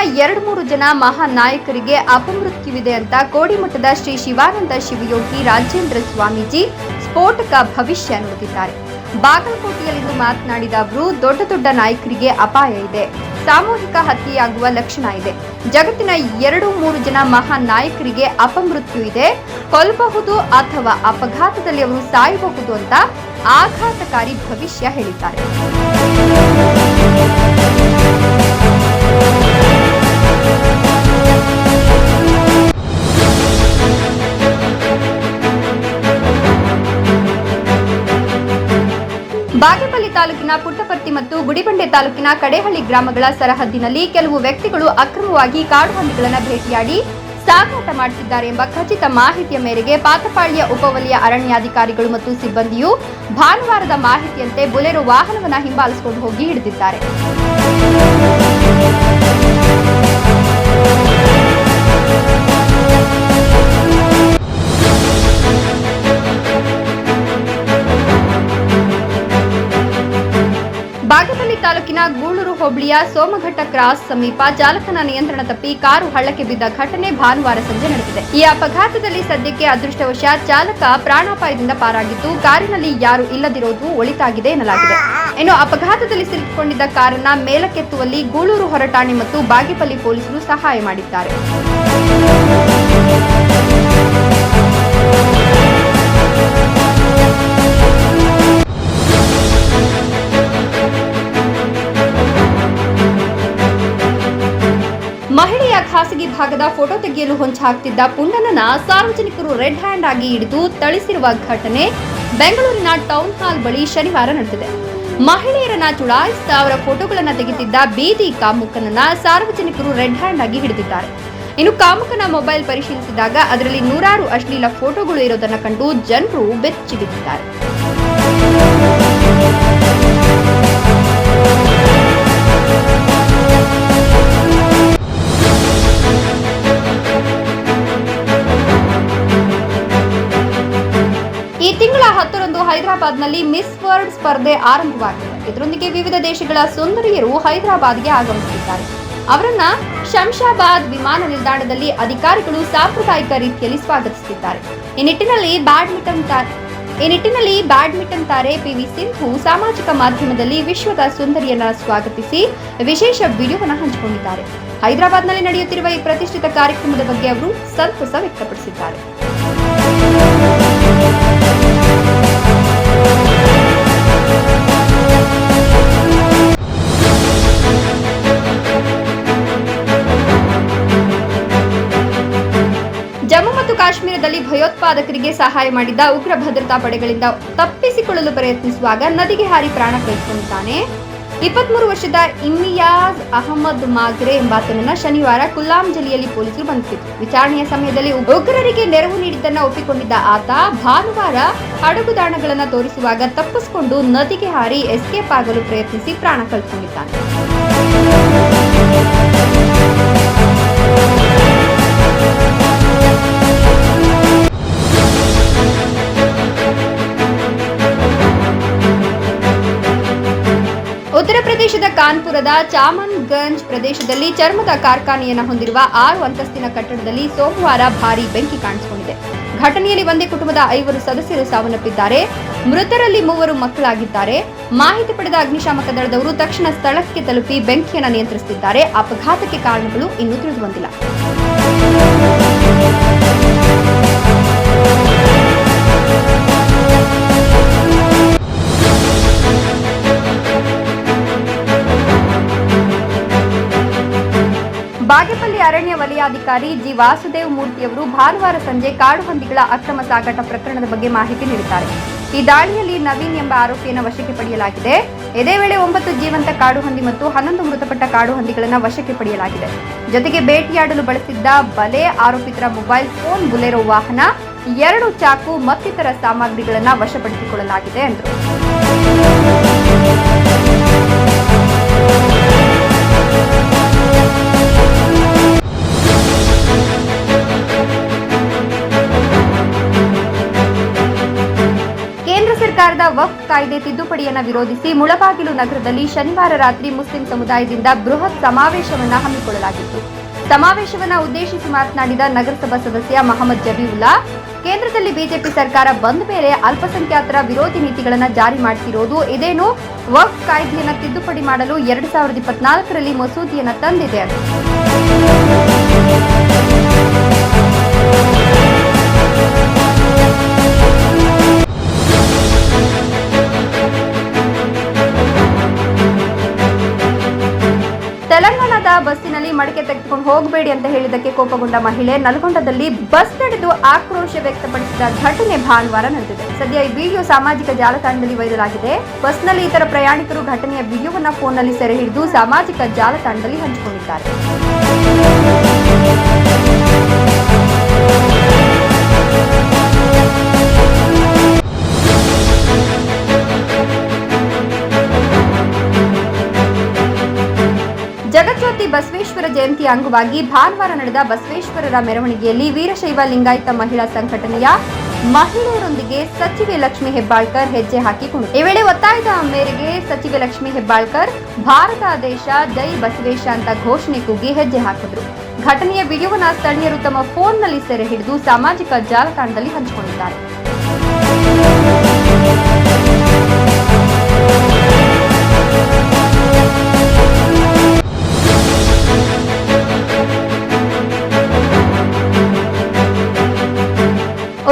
2-3 ಜನ ಮಹಾನ್ ನಾಯಕರಿಗೆ ಅಪಮೃತ್ಯುವಿದೆ ಅಂತ ಕೋಡಿಮಠದ ಶ್ರೀ ಶಿವಾನಂದ ಶಿವಯೋಗಿ ರಾಜೇಂದ್ರ ಸ್ವಾಮೀಜಿ ಸ್ಫೋಟಕ ಭವಿಷ್ಯ ನುಡಿದಿದ್ದಾರೆ. ಬಾಗಲಕೋಟೆಯಲ್ಲಿಂದು ಮಾತನಾಡಿದ ಅವರು, ದೊಡ್ಡ ನಾಯಕರಿಗೆ ಅಪಾಯ ಇದೆ, ಸಾಮೂಹಿಕ ಹತ್ಯೆಯಾಗುವ ಲಕ್ಷಣ ಇದೆ. ಜಗತ್ತಿನ 2-3 ಜನ ಮಹಾನ್ ನಾಯಕರಿಗೆ ಅಪಮೃತ್ಯು ಇದೆ, ಕೊಲ್ಲಬಹುದು ಅಥವಾ ಅಪಘಾತದಲ್ಲಿ ಅವರು ಸಾಯಬಹುದು ಅಂತ ಆಘಾತಕಾರಿ ಭವಿಷ್ಯ ಹೇಳಿದ್ದಾರೆ. ಬಾಗೇಪಲ್ಲಿ ತಾಲೂಕಿನ ಪುಟ್ಟಪರ್ತಿ ಮತ್ತು ಗುಡಿಬಂಡೆ ತಾಲೂಕಿನ ಕಡೇಹಳ್ಳಿ ಗ್ರಾಮಗಳ ಸರಹದ್ದಿನಲ್ಲಿ ಕೆಲವು ವ್ಯಕ್ತಿಗಳು ಅಕ್ರಮವಾಗಿ ಕಾಡು ಹಂದಿಗಳನ್ನು ಭೇಟಿಯಾಡಿ ಸಾಗಾಟ ಮಾಡುತ್ತಿದ್ದಾರೆ ಎಂಬ ಖಚಿತ ಮಾಹಿತಿಯ ಮೇರೆಗೆ ಪಾತಪಾಳ್ಯ ಉಪವಲಯ ಅರಣ್ಯಾಧಿಕಾರಿಗಳು ಮತ್ತು ಸಿಬ್ಬಂದಿಯು ಭಾನುವಾರದ ಮಾಹಿತಿಯಂತೆ ಬೊಲೆರೋ ವಾಹನವನ್ನು ಹಿಂಬಾಲಿಸಿಕೊಂಡು ಹೋಗಿ ಹಿಡಿದಿದ್ದಾರೆ. ಬಾಗೇಪಲ್ಲಿ ತಾಲೂಕಿನ ಗೂಳೂರು ಹೋಬಳಿಯ ಸೋಮಘಟ್ಟ ಕ್ರಾಸ್ ಸಮೀಪ ಚಾಲಕನ ನಿಯಂತ್ರಣ ತಪ್ಪಿ ಕಾರು ಹಳ್ಳಕ್ಕೆ ಬಿದ್ದ ಘಟನೆ ಭಾನುವಾರ ಸಂಜೆ ನಡೆದಿದೆ. ಈ ಅಪಘಾತದಲ್ಲಿ ಸದ್ಯಕ್ಕೆ ಅದೃಷ್ಟವಶಾತ್ ಚಾಲಕ ಪ್ರಾಣಾಪಾಯದಿಂದ ಪಾರಾಗಿದ್ದು, ಕಾರಿನಲ್ಲಿ ಯಾರು ಇಲ್ಲದಿರೋದು ಒಳಿತಾಗಿದೆ ಎನ್ನಲಾಗಿದೆ. ಇನ್ನು ಅಪಘಾತದಲ್ಲಿ ಸಿಲುಕಿಕೊಂಡಿದ್ದ ಕಾರನ್ನ ಮೇಲಕ್ಕೆತ್ತುವಲ್ಲಿ ಗೂಳೂರು ಹೊರಠಾಣೆ ಮತ್ತು ಬಾಗೇಪಲ್ಲಿ ಪೊಲೀಸರು ಸಹಾಯ ಮಾಡಿದ್ದಾರೆ. ಮಹಿಳೆಯ ಖಾಸಗಿ ಭಾಗದ ಫೋಟೋ ತೆಗೆಯಲು ಹೊಂಚ ಹಾಕ್ತಿದ್ದ ಪುಂಡನನ್ನ ಸಾರ್ವಜನಿಕರು ರೆಡ್ ಹ್ಯಾಂಡ್ ಆಗಿ ಹಿಡಿದು ಥಳಿಸಿರುವ ಘಟನೆ ಬೆಂಗಳೂರಿನ ಟೌನ್ ಹಾಲ್ ಬಳಿ ಶನಿವಾರ ನಡೆದಿದೆ. ಮಹಿಳೆಯರನ್ನ ಚುಡಾಯಿಸಿದ ಅವರ ಫೋಟೋಗಳನ್ನು ತೆಗೆದಿದ್ದ ಬೀದಿ ಕಾಮುಕನನ್ನ ಸಾರ್ವಜನಿಕರು ರೆಡ್ ಹ್ಯಾಂಡ್ ಆಗಿ ಹಿಡಿದಿದ್ದಾರೆ. ಇನ್ನು ಕಾಮುಕನ ಮೊಬೈಲ್ ಪರಿಶೀಲಿಸಿದಾಗ ಅದರಲ್ಲಿ ನೂರಾರು ಅಶ್ಲೀಲ ಫೋಟೋಗಳು ಇರೋದನ್ನ ಕಂಡು ಜನರು ಬೆಚ್ಚಿ ಬಿದ್ದಿದ್ದಾರೆ. ಈ ತಿಂಗಳ 10ರಂದು ಹೈದರಾಬಾದ್ನಲ್ಲಿ ಮಿಸ್ ವರ್ಲ್ಡ್ ಸ್ಪರ್ಧೆ ಆರಂಭವಾಗಿದೆ. ಇದರೊಂದಿಗೆ ವಿವಿಧ ದೇಶಗಳ ಸುಂದರಿಯರು ಹೈದರಾಬಾದ್ಗೆ ಆಗಮಿಸುತ್ತಿದ್ದಾರೆ. ಅವರನ್ನ ಶಂಷಾಬಾದ್ ವಿಮಾನ ನಿಲ್ದಾಣದಲ್ಲಿ ಅಧಿಕಾರಿಗಳು ಸಾಂಪ್ರದಾಯಿಕ ರೀತಿಯಲ್ಲಿ ಸ್ವಾಗತಿಸುತ್ತಿದ್ದಾರೆ. ಈ ನಿಟ್ಟಿನಲ್ಲಿ ಬ್ಯಾಡ್ಮಿಂಟನ್ ತಾರೆ ಪಿವಿ ಸಿಂಧು ಸಾಮಾಜಿಕ ಮಾಧ್ಯಮದಲ್ಲಿ ವಿಶ್ವದ ಸುಂದರಿಯನ್ನ ಸ್ವಾಗತಿಸಿ ವಿಶೇಷ ವಿಡಿಯೋವನ್ನು ಹಂಚಿಕೊಂಡಿದ್ದಾರೆ. ಹೈದರಾಬಾದ್ನಲ್ಲಿ ನಡೆಯುತ್ತಿರುವ ಈ ಪ್ರತಿಷ್ಠಿತ ಕಾರ್ಯಕ್ರಮದ ಬಗ್ಗೆ ಅವರು ಸಂತಸ ವ್ಯಕ್ತಪಡಿಸಿದ್ದಾರೆ. ಜಮ್ಮು ಮತ್ತು ಕಾಶ್ಮೀರದಲ್ಲಿ ಭಯೋತ್ಪಾದಕರಿಗೆ ಸಹಾಯ ಮಾಡಿದ್ದ ಉಗ್ರ ಭದ್ರತಾ ಪಡೆಗಳಿಂದ ತಪ್ಪಿಸಿಕೊಳ್ಳಲು ಪ್ರಯತ್ನಿಸುವಾಗ ನದಿಗೆ ಹಾರಿ ಪ್ರಾಣ ಕಳೆದುಕೊಂಡಿದ್ದಾನೆ. 23 ವರ್ಷದ ಇಮ್ತಿಯಾಜ್ ಅಹಮದ್ ಮಾಗ್ರೆ ಎಂಬಾತನನ್ನ ಶನಿವಾರ ಕುಲ್ಲಾಂ ಜಿಲ್ಲೆಯಲ್ಲಿ ಪೊಲೀಸರು ಬಂಧಿಸಿದರು. ವಿಚಾರಣೆಯ ಸಮಯದಲ್ಲಿ ಉಗ್ರರಿಗೆ ನೆರವು ನೀಡಿದ್ದನ್ನು ಒಪ್ಪಿಕೊಂಡಿದ್ದ ಆತ ಭಾನುವಾರ ಅಡಗುದಾಣಗಳನ್ನು ತೋರಿಸುವಾಗ ತಪ್ಪಿಸಿಕೊಂಡು ನದಿಗೆ ಹಾರಿ ಎಸ್ಕೇಪ್ ಆಗಲು ಪ್ರಯತ್ನಿಸಿ ಪ್ರಾಣ ಕಳೆದುಕೊಂಡಿದ್ದಾನೆ. ಉತ್ತರ ಪ್ರದೇಶದ ಕಾನ್ಪುರದ ಚಾಮನ್ಗಂಜ್ ಪ್ರದೇಶದಲ್ಲಿ ಚರ್ಮದ ಕಾರ್ಖಾನೆಯನ್ನು ಹೊಂದಿರುವ 6 ಅಂತಸ್ತಿನ ಕಟ್ಟಡದಲ್ಲಿ ಸೋಮವಾರ ಭಾರೀ ಬೆಂಕಿ ಕಾಣಿಸಿಕೊಂಡಿದೆ. ಘಟನೆಯಲ್ಲಿ ಒಂದೇ ಕುಟುಂಬದ 5 ಸದಸ್ಯರು ಸಾವನ್ನಪ್ಪಿದ್ದಾರೆ. ಮೃತರಲ್ಲಿ 3 ಮಕ್ಕಳಾಗಿದ್ದಾರೆ. ಮಾಹಿತಿ ಪಡೆದ ಅಗ್ನಿಶಾಮಕ ದಳದವರು ತಕ್ಷಣ ಸ್ಥಳಕ್ಕೆ ತಲುಪಿ ಬೆಂಕಿಯನ್ನು ನಿಯಂತ್ರಿಸುತ್ತಿದ್ದಾರೆ. ಅಪಘಾತಕ್ಕೆ ಕಾರಣಗಳು ಇನ್ನೂ ತಿಳಿದುಬಂದಿಲ್ಲ. ಬಾಗೇಪಲ್ಲಿ ಅರಣ್ಯ ವಲಯಾಧಿಕಾರಿ ಜಿ ವಾಸುದೇವ್ ಮೂರ್ತಿಯವರು ಭಾನುವಾರ ಸಂಜೆ ಕಾಡು ಹಂದಿಗಳ ಅಕ್ರಮ ಸಾಗಾಟ ಪ್ರಕರಣದ ಬಗ್ಗೆ ಮಾಹಿತಿ ನೀಡಿದ್ದಾರೆ. ಈ ದಾಳಿಯಲ್ಲಿ ನವೀನ್ ಎಂಬ ಆರೋಪಿಯನ್ನು ವಶಕ್ಕೆ ಪಡೆಯಲಾಗಿದೆ. ಇದೇ ವೇಳೆ 9 ಜೀವಂತ ಕಾಡು ಹಂದಿ ಮತ್ತು 11 ಮೃತಪಟ್ಟ ಕಾಡು ಹಂದಿಗಳನ್ನು ವಶಕ್ಕೆ ಪಡೆಯಲಾಗಿದೆ. ಜೊತೆಗೆ ಬೇಟೆಯಾಡಲು ಬಳಸಿದ್ದ ಬಲೆ, ಆರೋಪಿತರ ಮೊಬೈಲ್ ಫೋನ್, ಬೊಲೆರೋ ವಾಹನ, 2 ಚಾಕು ಮತ್ತಿತರ ಸಾಮಗ್ರಿಗಳನ್ನು ವಶಪಡಿಸಿಕೊಳ್ಳಲಾಗಿದೆ ಎಂದರು. ಸರ್ಕಾರದ ವಕ್ಫ್ ಕಾಯ್ದೆ ತಿದ್ದುಪಡಿಯನ್ನು ವಿರೋಧಿಸಿ ಮುಳಬಾಗಿಲು ನಗರದಲ್ಲಿ ಶನಿವಾರ ರಾತ್ರಿ ಮುಸ್ಲಿಂ ಸಮುದಾಯದಿಂದ ಬೃಹತ್ ಸಮಾವೇಶವನ್ನು ಹಮ್ಮಿಕೊಳ್ಳಲಾಗಿತ್ತು. ಸಮಾವೇಶವನ್ನು ಉದ್ದೇಶಿಸಿ ಮಾತನಾಡಿದ ನಗರಸಭಾ ಸದಸ್ಯ ಮಹಮ್ಮದ್ ಜಬೀವುಲ್ಲಾ, ಕೇಂದ್ರದಲ್ಲಿ ಬಿಜೆಪಿ ಸರ್ಕಾರ ಬಂದ ಮೇಲೆ ಅಲ್ಪಸಂಖ್ಯಾತರ ವಿರೋಧಿ ನೀತಿಗಳನ್ನು ಜಾರಿ ಮಾಡ್ತಿರೋದು, ಇದೇನು ವಕ್ಫ್ ಕಾಯ್ದೆಯನ್ನು ತಿದ್ದುಪಡಿ ಮಾಡಲು 2024ರಲ್ಲಿ ಮಸೂದೆಯನ್ನು ತಂದಿದೆ ಅಂತ. ತೆಲಂಗಾಣದ ಬಸ್ಸಿನಲ್ಲಿ ಮಡಿಕೆ ತೆಗೆದುಕೊಂಡು ಹೋಗಬೇಡಿ ಅಂತ ಹೇಳಿದ್ದಕ್ಕೆ ಕೋಪಗೊಂಡ ಮಹಿಳೆ ನಲ್ಗೊಂಡದಲ್ಲಿ ಬಸ್ ತಡೆದು ಆಕ್ರೋಶ ವ್ಯಕ್ತಪಡಿಸಿದ ಘಟನೆ ಭಾನುವಾರ ನಡೆದಿದೆ. ಸದ್ಯ ಈ ವಿಡಿಯೋ ಸಾಮಾಜಿಕ ಜಾಲತಾಣದಲ್ಲಿ ವೈರಲ್ ಆಗಿದೆ. ಬಸ್ನಲ್ಲಿ ಇತರ ಪ್ರಯಾಣಿಕರು ಘಟನೆಯ ವಿಡಿಯೋವನ್ನು ಫೋನ್ನಲ್ಲಿ ಸೆರೆ ಹಿಡಿದು ಸಾಮಾಜಿಕ ಜಾಲತಾಣದಲ್ಲಿ ಹಂಚಿಕೊಂಡಿದ್ದಾರೆ. ಜಗಜ್ಯೋತಿ ಬಸವೇಶ್ವರ ಜಯಂತಿ ಅಂಗವಾಗಿ ಭಾನುವಾರ ನಡೆದ ಬಸವೇಶ್ವರರ ಮೆರವಣಿಗೆಯಲ್ಲಿ ವೀರಶೈವ ಲಿಂಗಾಯತ ಮಹಿಳಾ ಸಂಘಟನೆಯ ಮಹಿಳೆಯರೊಂದಿಗೆ ಸಚಿವೆ ಲಕ್ಷ್ಮೀ ಹೆಬ್ಬಾಳ್ಕರ್ ಹೆಜ್ಜೆ ಹಾಕಿಕೊಂಡರು. ಈ ವೇಳೆ ಒತ್ತಾಯದ ಮೇರೆಗೆ ಸಚಿವೆ ಲಕ್ಷ್ಮೀ ಹೆಬ್ಬಾಳ್ಕರ್ ಭಾರತ ದೇಶ ಜೈ ಬಸವೇಶ ಅಂತ ಘೋಷಣೆ ಕೂಗಿ ಹೆಜ್ಜೆ ಹಾಕಿದ್ರು. ಘಟನೆಯ ವಿಡಿಯೋವನ್ನು ಸ್ಥಳೀಯರು ತಮ್ಮ ಫೋನ್ನಲ್ಲಿ ಸೆರೆ ಹಿಡಿದು ಸಾಮಾಜಿಕ ಜಾಲತಾಣದಲ್ಲಿ ಹಂಚಿಕೊಂಡಿದ್ದಾರೆ.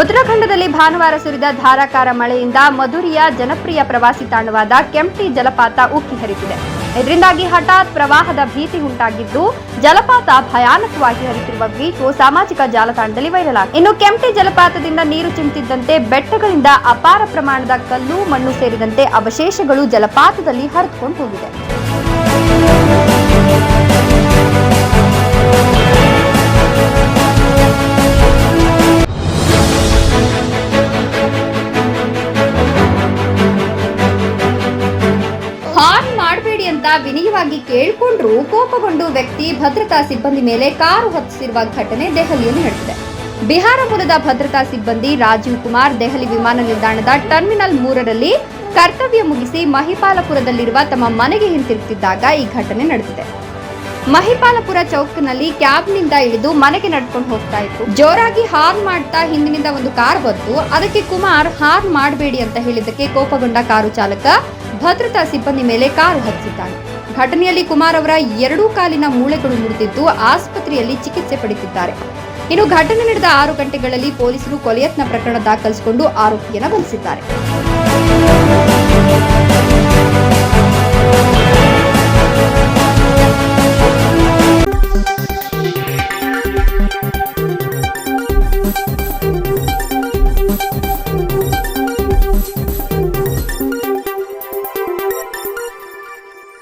ಉತ್ತರಾಖಂಡದಲ್ಲಿ ಭಾನುವಾರ ಸುರಿದ ಧಾರಾಕಾರ ಮಳೆಯಿಂದ ಮಧುರಿಯ ಜನಪ್ರಿಯ ಪ್ರವಾಸಿ ತಾಣವಾದ ಕೆಂಪ್ಟಿ ಜಲಪಾತ ಉಕ್ಕಿ ಹರಿದಿದೆ. ಇದರಿಂದಾಗಿ ಹಠಾತ್ ಪ್ರವಾಹದ ಭೀತಿ ಉಂಟಾಗಿದ್ದು, ಜಲಪಾತ ಭಯಾನಕವಾಗಿ ಹರಿತಿರುವ ವಿಡಿಯೋ ಸಾಮಾಜಿಕ ಜಾಲತಾಣದಲ್ಲಿ ವೈರಲ್ ಆಗಿದೆ. ಇನ್ನು ಕೆಂಪ್ಟಿ ಜಲಪಾತದಿಂದ ನೀರು ಚಿಮ್ಮುತ್ತಿದ್ದಂತೆ ಬೆಟ್ಟಗಳಿಂದ ಅಪಾರ ಪ್ರಮಾಣದ ಕಲ್ಲು, ಮಣ್ಣು ಸೇರಿದಂತೆ ಅವಶೇಷಗಳು ಜಲಪಾತದಲ್ಲಿ ಹರಿದುಕೊಂಡು ಹೋಗಿದೆ. ಹಾರ್ನ್ ಮಾಡಬೇಡಿ ಅಂತ ವಿನಯವಾಗಿ ಕೇಳಿಕೊಂಡ್ರೂ ಕೋಪಗೊಂಡು ವ್ಯಕ್ತಿ ಭದ್ರತಾ ಸಿಬ್ಬಂದಿ ಮೇಲೆ ಕಾರು ಹತ್ತಿಸಿರುವ ಘಟನೆ ದೆಹಲಿಯಲ್ಲಿ ನಡೆದಿದೆ. ಬಿಹಾರ ಮೂಲದ ಭದ್ರತಾ ಸಿಬ್ಬಂದಿ ರಾಜೀವ್ ಕುಮಾರ್ ದೆಹಲಿ ವಿಮಾನ ನಿಲ್ದಾಣದ ಟರ್ಮಿನಲ್ 3ರಲ್ಲಿ ಕರ್ತವ್ಯ ಮುಗಿಸಿ ಮಹಿಪಾಲಪುರದಲ್ಲಿರುವ ತಮ್ಮ ಮನೆಗೆ ಹಿಂತಿರುಗುತ್ತಿದ್ದಾಗ ಈ ಘಟನೆ ನಡೆದಿದೆ. ಮಹಿಪಾಲಪುರ ಚೌಕ್ನಲ್ಲಿ ಕ್ಯಾಬ್ನಿಂದ ಇಳಿದು ಮನೆಗೆ ನಡ್ಕೊಂಡು ಹೋಗ್ತಾ ಇತ್ತು. ಜೋರಾಗಿ ಹಾರ್ನ್ ಮಾಡ್ತಾ ಹಿಂದಿನಿಂದ ಒಂದು ಕಾರ್ ಬಂತು. ಅದಕ್ಕೆ ಕುಮಾರ್ ಹಾರ್ನ್ ಮಾಡಬೇಡಿ ಅಂತ ಹೇಳಿದ್ದಕ್ಕೆ ಕೋಪಗೊಂಡ ಕಾರು ಚಾಲಕ ಭದ್ರತಾ ಸಿಬ್ಬಂದಿ ಮೇಲೆ ಕಾರು ಹತ್ತಿಸಿದ್ದಾನೆ. ಘಟನೆಯಲ್ಲಿ ಕುಮಾರ್ ಅವರ 2 ಕಾಲಿನ ಮೂಳೆಗಳು ಮುರಿದಿದ್ದು ಆಸ್ಪತ್ರೆಯಲ್ಲಿ ಚಿಕಿತ್ಸೆ ಪಡೆದಿದ್ದಾರೆ. ಇನ್ನು ಘಟನೆ ನಡೆದ 6 ಗಂಟೆಗಳಲ್ಲಿ ಪೊಲೀಸರು ಕೊಲೆಯತ್ನ ಪ್ರಕರಣ ದಾಖಲಿಸಿಕೊಂಡು ಆರೋಪಿಯನ್ನು ಬಂಧಿಸಿದ್ದಾರೆ.